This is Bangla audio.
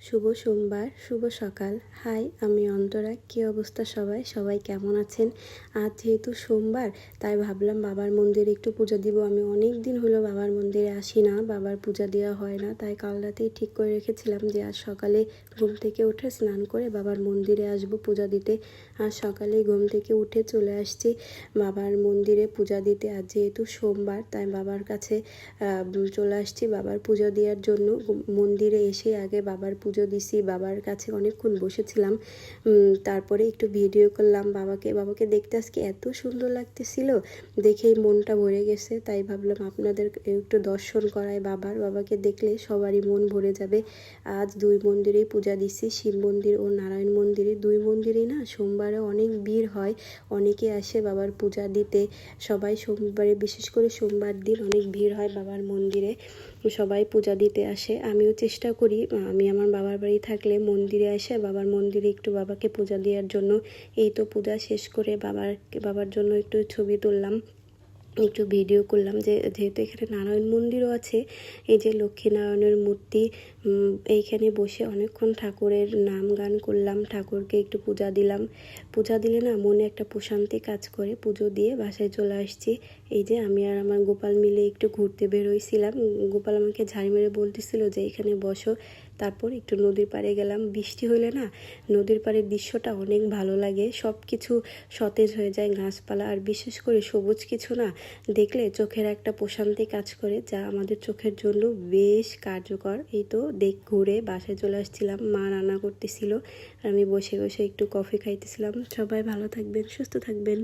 শুভ সোমবার, শুভ সকাল। হাই, আমি অন্তরা। কী অবস্থা সবাই কেমন আছেন? আজ যেহেতু সোমবার, তাই ভাবলাম বাবার মন্দিরে একটু পূজা দিব। আমি অনেক দিন হলো বাবার মন্দিরে আসি না, বাবার পূজা দেওয়া হয় না। তাই কাল রাতেই ঠিক করে রেখেছিলাম যে আজ সকালে ঘুম থেকে উঠে স্নান করে বাবার মন্দিরে আসব পূজা দিতে। আজ সকালেই ঘুম থেকে উঠে চলে আসছি বাবার মন্দিরে পূজা দিতে। আজ যেহেতু সোমবার, তাই বাবার কাছে চলে আসছি বাবার পূজা দেওয়ার জন্য। মন্দিরে এসে আগে বাবার পুজো দিছি, বাবার কাছে অনেকক্ষণ বসেছিলাম। তারপরে একটু ভিডিও করলাম বাবাকে দেখতে আজকে এত সুন্দর লাগতেছিল, দেখেই মনটা ভরে গেছে। তাই ভাবলাম আপনাদের একটু দর্শন করায় বাবাকে দেখলে সবারই মন ভরে যাবে। আজ দুই মন্দিরেই পূজা দিছি, শিব মন্দির ও নারায়ণ মন্দিরে। দুই মন্দিরেই না সোমবারে অনেক ভিড় হয়, অনেকে আসে বাবার পূজা দিতে। সবাই সোমবারে, বিশেষ করে সোমবার দিন অনেক ভিড় হয় বাবার মন্দিরে, সবাই পূজা দিতে আসে। আমিও চেষ্টা করি, আমি আমার বাবার বাড়ি থাকলে মন্দিরে এসে বাবার মন্দিরে একটু বাবাকে পূজা দেওয়ার জন্য। এই তো পূজা শেষ করে বাবার জন্য একটু ছবি তুললাম, একটু ভিডিও করলাম। যেহেতু এখানে নারায়ণ মন্দিরও আছে, এই যে লক্ষ্মীনারায়ণের মূর্তি, এইখানে বসে অনেকক্ষণ ঠাকুরের নাম গান করলাম, ঠাকুরকে একটু পূজা দিলাম। পূজা দিলে না মনে একটা প্রশান্তি কাজ করে। পুজো দিয়ে বাসায় চলে আসছি। এই যে আমি আর আমার গোপাল মিলে একটু ঘুরতে বেরোইছিলাম। গোপাল আমাকে ঝাড়ি মেরে বলতেছিল যে এখানে বসো। তারপর একটু নদীর পাড়ে গেলাম। বৃষ্টি হলে না নদীর পাড়ের দৃশ্যটা অনেক ভালো লাগে, সব কিছু সতেজ হয়ে যায়, গাছপালা আর বিশেষ করে সবুজ কিছু না দেখলে চোখের একটা প্রশান্তি কাজ করে, যা আমাদের চোখের জন্য বেশ কার্যকর। এই তো ঘুরে বাসায় চলে আসছিলাম, মা রান্না করতেছিল আর আমি বসে বসে একটু কফি খাইতেছিলাম। সবাই ভালো থাকবেন, সুস্থ থাকবেন।